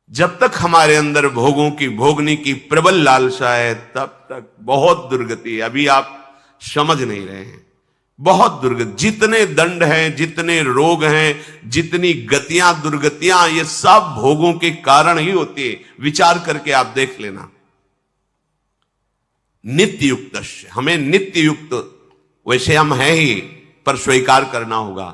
जब तक हमारे अंदर भोगों की भोगने की प्रबल लालसा है तब तक बहुत दुर्गति है। अभी आप समझ नहीं रहे हैं, बहुत दुर्गति। जितने दंड हैं, जितने रोग हैं, जितनी गतियां दुर्गतियां, ये सब भोगों के कारण ही होती है। विचार करके आप देख लेना। नित्य युक्त, हमें नित्य युक्त, वैसे हम हैं ही, पर स्वीकार करना होगा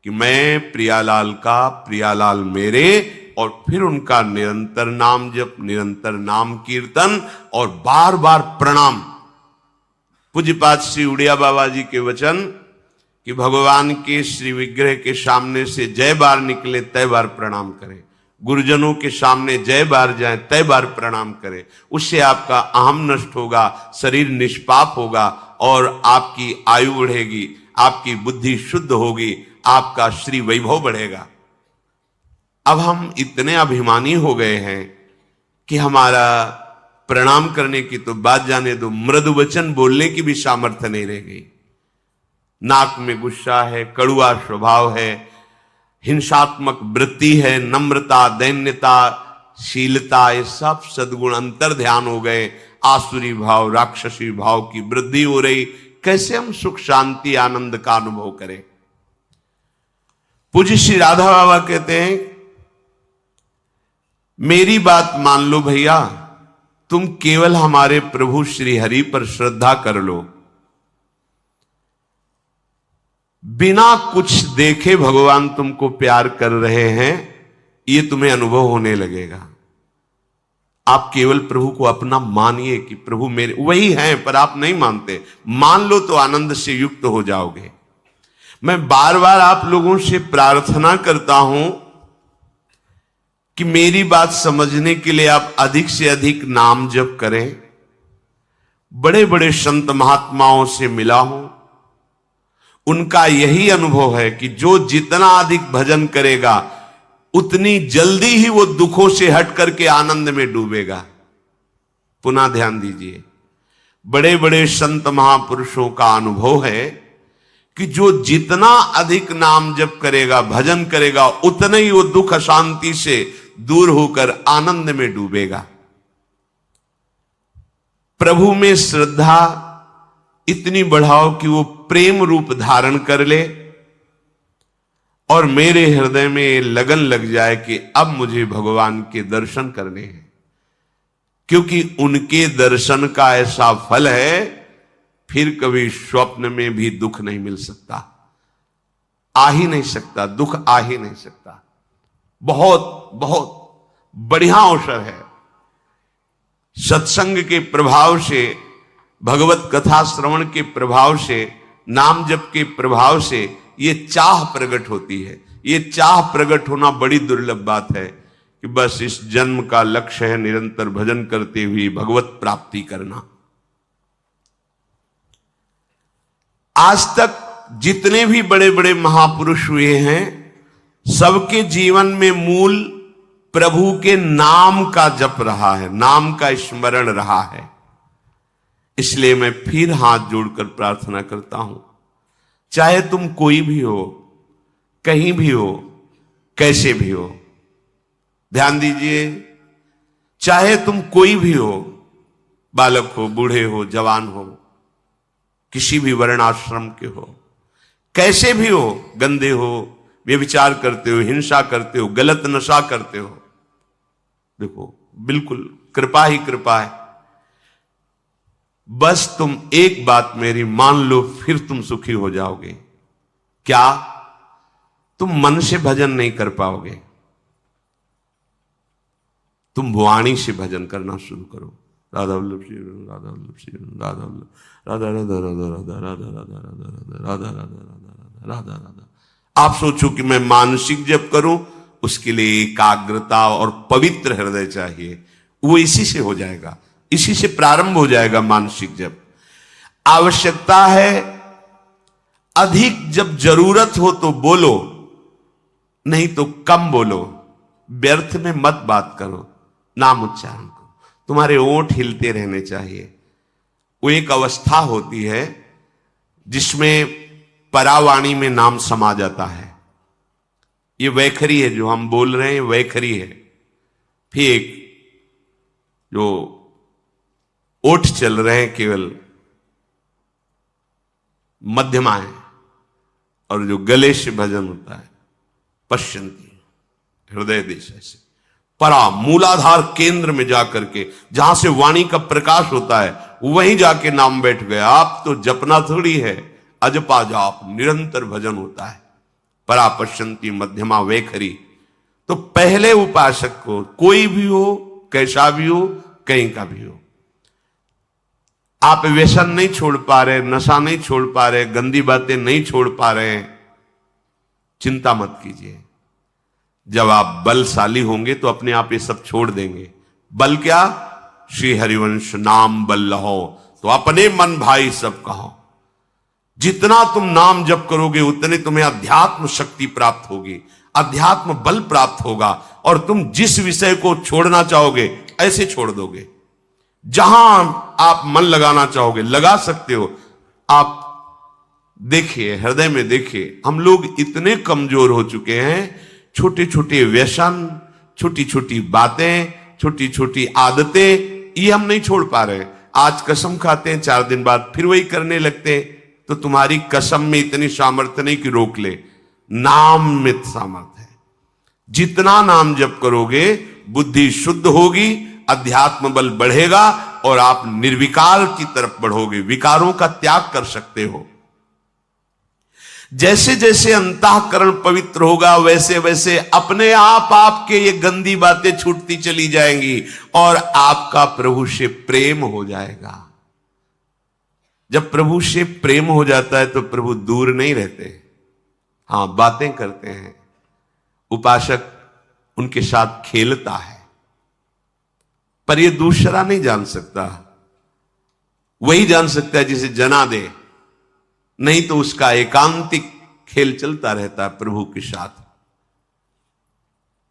कि मैं प्रियालाल का, प्रियालाल मेरे, और फिर उनका निरंतर नाम जप, निरंतर नाम कीर्तन और बार बार प्रणाम। पूज्यपाद श्री उड़िया बाबा जी के वचन कि भगवान के श्री विग्रह के सामने से जय बार निकले तय बार प्रणाम करें, गुरुजनों के सामने जय बार जाए तय बार प्रणाम करें। उससे आपका अहम नष्ट होगा, शरीर निष्पाप होगा और आपकी आयु बढ़ेगी, आपकी बुद्धि शुद्ध होगी, आपका श्री वैभव बढ़ेगा। अब हम इतने अभिमानी हो गए हैं कि हमारा प्रणाम करने की तो बात जाने दो, मृदु वचन बोलने की भी सामर्थ्य नहीं रह गई। नाक में गुस्सा है, कड़ुआ स्वभाव है, हिंसात्मक वृत्ति है, नम्रता, दैन्यता, शीलता, ये सब सद्गुण अंतर ध्यान हो गए। आसुरी भाव, राक्षसी भाव की वृद्धि हो रही। कैसे हम सुख शांति आनंद का अनुभव करें? पूज्य श्री राधा बाबा कहते हैं, मेरी बात मान लो भैया, तुम केवल हमारे प्रभु श्री हरि पर श्रद्धा कर लो, बिना कुछ देखे भगवान तुमको प्यार कर रहे हैं, ये तुम्हें अनुभव होने लगेगा। आप केवल प्रभु को अपना मानिए कि प्रभु मेरे, वही हैं, पर आप नहीं मानते। मान लो तो आनंद से युक्त हो जाओगे। मैं बार बार आप लोगों से प्रार्थना करता हूं कि मेरी बात समझने के लिए आप अधिक से अधिक नाम जप करें। बड़े बड़े संत महात्माओं से मिला हूं, उनका यही अनुभव है कि जो जितना अधिक भजन करेगा उतनी जल्दी ही वो दुखों से हट करके आनंद में डूबेगा। पुनः ध्यान दीजिए, बड़े बड़े संत महापुरुषों का अनुभव है कि जो जितना अधिक नाम जप करेगा, भजन करेगा, उतना ही वो दुख अशांति से दूर होकर आनंद में डूबेगा। प्रभु में श्रद्धा इतनी बढ़ाओ कि वो प्रेम रूप धारण कर ले और मेरे हृदय में लगन लग जाए कि अब मुझे भगवान के दर्शन करने हैं, क्योंकि उनके दर्शन का ऐसा फल है फिर कभी स्वप्न में भी दुख नहीं मिल सकता, आ ही नहीं सकता, दुख आ ही नहीं सकता। बहुत बहुत बढ़िया अवसर है। सत्संग के प्रभाव से, भगवत कथा श्रवण के प्रभाव से, नाम जप के प्रभाव से ये चाह प्रकट होती है। ये चाह प्रकट होना बड़ी दुर्लभ बात है कि बस इस जन्म का लक्ष्य है निरंतर भजन करते हुए भगवत प्राप्ति करना। आज तक जितने भी बड़े बड़े महापुरुष हुए हैं, सबके जीवन में मूल प्रभु के नाम का जप रहा है, नाम का स्मरण रहा है। इसलिए मैं फिर हाथ जोड़कर प्रार्थना करता हूं, चाहे तुम कोई भी हो, कहीं भी हो, कैसे भी हो, ध्यान दीजिए, चाहे तुम कोई भी हो, बालक हो, बूढ़े हो, जवान हो, किसी भी वर्ण आश्रम के हो, कैसे भी हो, गंदे हो, व्यभिचार करते हो, हिंसा करते हो, गलत नशा करते हो, देखो बिल्कुल कृपा ही कृपा है। बस तुम एक बात मेरी मान लो, फिर तुम सुखी हो जाओगे। क्या? तुम मन से भजन नहीं कर पाओगे, तुम वाणी से भजन करना शुरू करो। राधा वल्लभ श्री राधा वल्लभ श्री राधा वल्लभ राधा राधा राधा राधा राधा राधा राधा राधा राधा राधा राधा। आप सोचो कि मैं मानसिक जप करूं, उसके लिए एकाग्रता और पवित्र हृदय चाहिए। वो इसी से हो जाएगा, इसी से प्रारंभ हो जाएगा मानसिक जप। आवश्यकता है अधिक, जब जरूरत हो तो बोलो, नहीं तो कम बोलो। व्यर्थ में मत बात करो, नाम उच्चारण करो, तुम्हारे ओंठ हिलते रहने चाहिए। वो एक अवस्था होती है जिसमें परावाणी में नाम समा जाता है। ये वैखरी है जो हम बोल रहे हैं, वैखरी है। फिर एक जो ओठ चल रहे हैं केवल मध्यमा है, और जो गले से भजन होता है पश्यंती, हृदय देश से परा मूलाधार केंद्र में जाकर के, जहां से वाणी का प्रकाश होता है, वहीं जाके नाम बैठ गया। आप तो जपना थोड़ी है, अजपा जाप निरंतर भजन होता है। परा पश्यंती मध्यमा वैखरी। तो पहले उपासक को, कोई भी हो, कैसा भी हो, कहीं का भी हो, आप व्यसन नहीं छोड़ पा रहे, नशा नहीं छोड़ पा रहे, गंदी बातें नहीं छोड़ पा रहे, चिंता मत कीजिए। जब आप बलशाली होंगे तो अपने आप ये सब छोड़ देंगे। बल क्या? श्री हरिवंश नाम बल लहो, तो अपने मन भाई सब कहो। जितना तुम नाम जप करोगे उतने तुम्हें अध्यात्म शक्ति प्राप्त होगी, अध्यात्म बल प्राप्त होगा, और तुम जिस विषय को छोड़ना चाहोगे ऐसे छोड़ दोगे। जहां आप मन लगाना चाहोगे लगा सकते हो। आप देखिए, हृदय में देखिए, हम लोग इतने कमजोर हो चुके हैं। छोटे छोटे व्यसन, छोटी छोटी बातें, छोटी छोटी आदतें, ये हम नहीं छोड़ पा रहे। आज कसम खाते हैं, 4 दिन बाद फिर वही करने लगते हैं। तो तुम्हारी कसम में इतनी सामर्थ्य नहीं कि रोक ले, नाम में सामर्थ्य है। जितना नाम जप करोगे बुद्धि शुद्ध होगी, अध्यात्म बल बढ़ेगा, और आप निर्विकार की तरफ बढ़ोगे, विकारों का त्याग कर सकते हो। जैसे जैसे अंतःकरण पवित्र होगा, वैसे वैसे अपने आप आपके ये गंदी बातें छूटती चली जाएंगी, और आपका प्रभु से प्रेम हो जाएगा। जब प्रभु से प्रेम हो जाता है तो प्रभु दूर नहीं रहते। हां, बातें करते हैं, उपासक उनके साथ खेलता है, पर ये दूसरा नहीं जान सकता। वही जान सकता है जिसे जना दे, नहीं तो उसका एकांतिक खेल चलता रहता है प्रभु के साथ।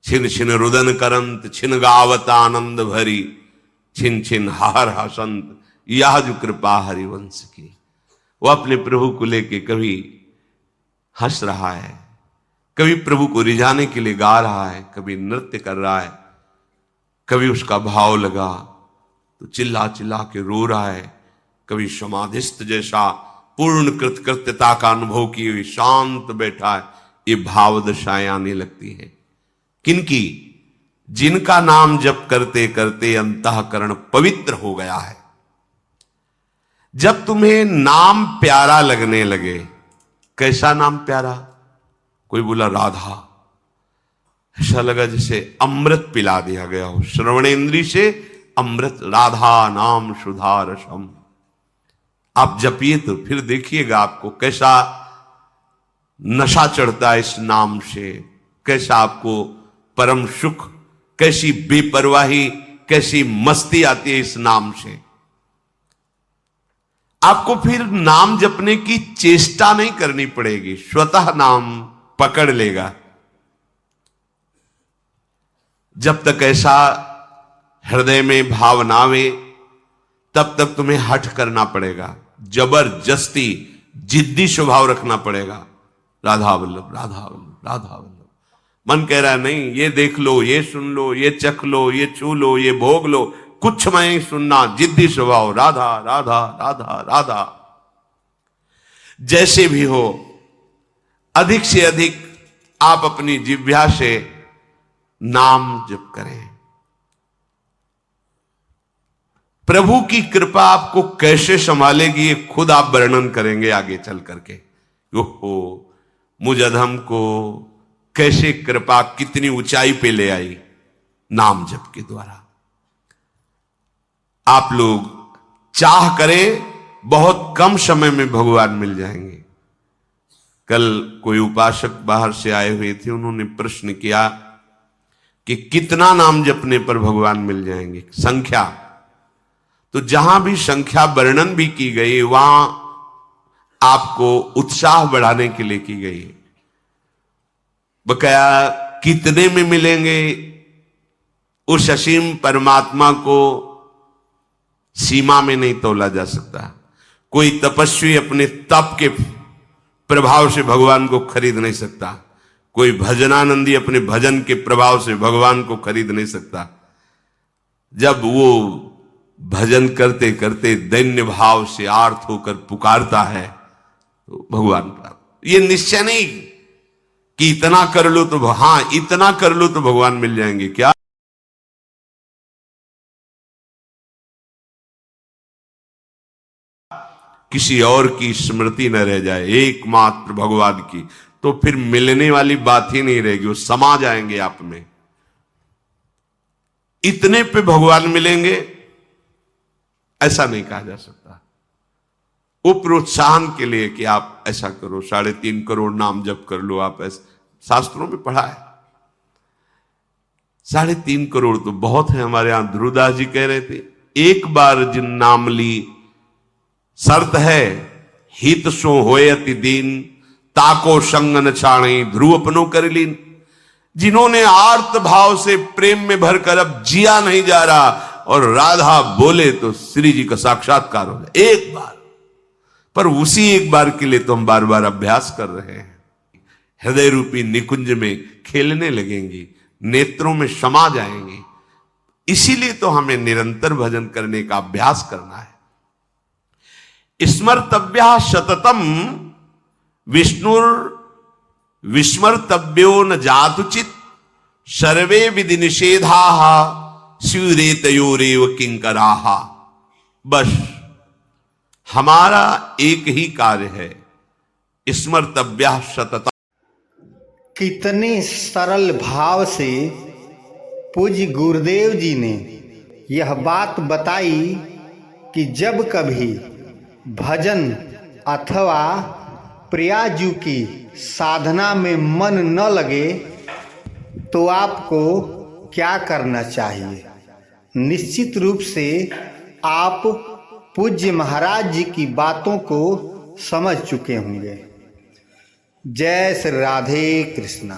छिन छिन रुदन करंत, छिन गावत आनंद भरी, छिन छिन हार हसंत, यह जो कृपा हरिवंश की। वो अपने प्रभु को लेके कभी हंस रहा है, कभी प्रभु को रिझाने के लिए गा रहा है, कभी नृत्य कर रहा है, कभी उसका भाव लगा तो चिल्ला चिल्ला के रो रहा है, कभी समाधिस्थ जैसा पूर्ण कृतकृत्यता का अनुभव किए हुए शांत बैठा है। ये भाव दशाएं आने लगती है। किनकी? जिनका नाम जप करते करते अंतःकरण पवित्र हो गया है। जब तुम्हें नाम प्यारा लगने लगे, कैसा नाम प्यारा? कोई बोला राधा, ऐसा लगा जैसे अमृत पिला दिया गया हो, श्रवणेन्द्रिय से अमृत। राधा नाम सुधा रसम। आप जपिए तो फिर देखिएगा आपको कैसा नशा चढ़ता है इस नाम से, कैसा आपको परम सुख, कैसी बेपरवाही, कैसी मस्ती आती है इस नाम से। आपको फिर नाम जपने की चेष्टा नहीं करनी पड़ेगी, स्वतः नाम पकड़ लेगा। जब तक ऐसा हृदय में भाव ना आवे तब तक तुम्हें हठ करना पड़ेगा, जबरदस्ती जिद्दी स्वभाव रखना पड़ेगा। राधा वल्लभ, राधा वल्लभ, राधा वल्लभ। मन कह रहा है नहीं, ये देख लो, ये सुन लो, ये चख लो, ये छू लो, ये भोग लो, कुछ मैं नहीं सुनना, जिद्दी स्वभाव, राधा राधा राधा राधा। जैसे भी हो, अधिक से अधिक आप अपनी जिह्वा से नाम जप करें। प्रभु की कृपा आपको कैसे संभालेगी ये खुद आप वर्णन करेंगे आगे चल करके। ओहो, मुझ अधम को कैसे कृपा कितनी ऊंचाई पे ले आई नाम जप के द्वारा। आप लोग चाह करें, बहुत कम समय में भगवान मिल जाएंगे। कल कोई उपासक बाहर से आए हुए थे, उन्होंने प्रश्न किया कि कितना नाम जपने पर भगवान मिल जाएंगे, संख्या। तो जहां भी संख्या वर्णन भी की गई, वहां आपको उत्साह बढ़ाने के लिए की गई। बकाया कितने में मिलेंगे, उस असीम परमात्मा को सीमा में नहीं तोला जा सकता। कोई तपस्वी अपने तप के प्रभाव से भगवान को खरीद नहीं सकता। कोई भजनानंदी अपने भजन के प्रभाव से भगवान को खरीद नहीं सकता। जब वो भजन करते करते दैन्य भाव से आर्त होकर पुकारता है तो भगवान प्राप्त। ये निश्चय नहीं कि इतना कर लो तो, हाँ इतना कर लो तो भगवान मिल जाएंगे, क्या किसी और की स्मृति न रह जाए, एकमात्र भगवान की, तो फिर मिलने वाली बात ही नहीं रहेगी, वो समा जाएंगे आप में। इतने पे भगवान मिलेंगे ऐसा नहीं कहा जा सकता। वो प्रोत्साहन के लिए कि आप ऐसा करो, 3.5 करोड़ नाम जप कर लो, आप ऐसा शास्त्रों में पढ़ा है। 3.5 करोड़ तो बहुत है। हमारे यहां ध्रुवदास जी कह रहे थे, एक बार जिन नाम ली शर्त है, हित सो होए अति दीन, ताको संग न छाणी ध्रुव अपनो कर लीन। जिन्होंने आर्त भाव से प्रेम में भरकर अब जिया नहीं जा रहा और राधा बोले तो श्री जी का साक्षात्कार हो जाए एक बार। पर उसी एक बार के लिए तो हम बार बार अभ्यास कर रहे हैं। हृदय रूपी निकुंज में खेलने लगेंगी, नेत्रों में समा जाएंगी। इसीलिए तो हमें निरंतर भजन करने का अभ्यास करना है। स्मर्तव्या सततम विष्णुर विस्मर्तव्यो न जातुचित, सर्वे विधि निषेधा स्यूरेतयोरेव किंकराहा। बस हमारा एक ही कार्य है, स्मर्तव्या सततम। कितने सरल भाव से पूज्य गुरुदेव जी ने यह बात बताई कि जब कभी भजन अथवा प्रियाजू की साधना में मन न लगे तो आपको क्या करना चाहिए। निश्चित रूप से आप पूज्य महाराज जी की बातों को समझ चुके होंगे। जय श्री राधे कृष्णा।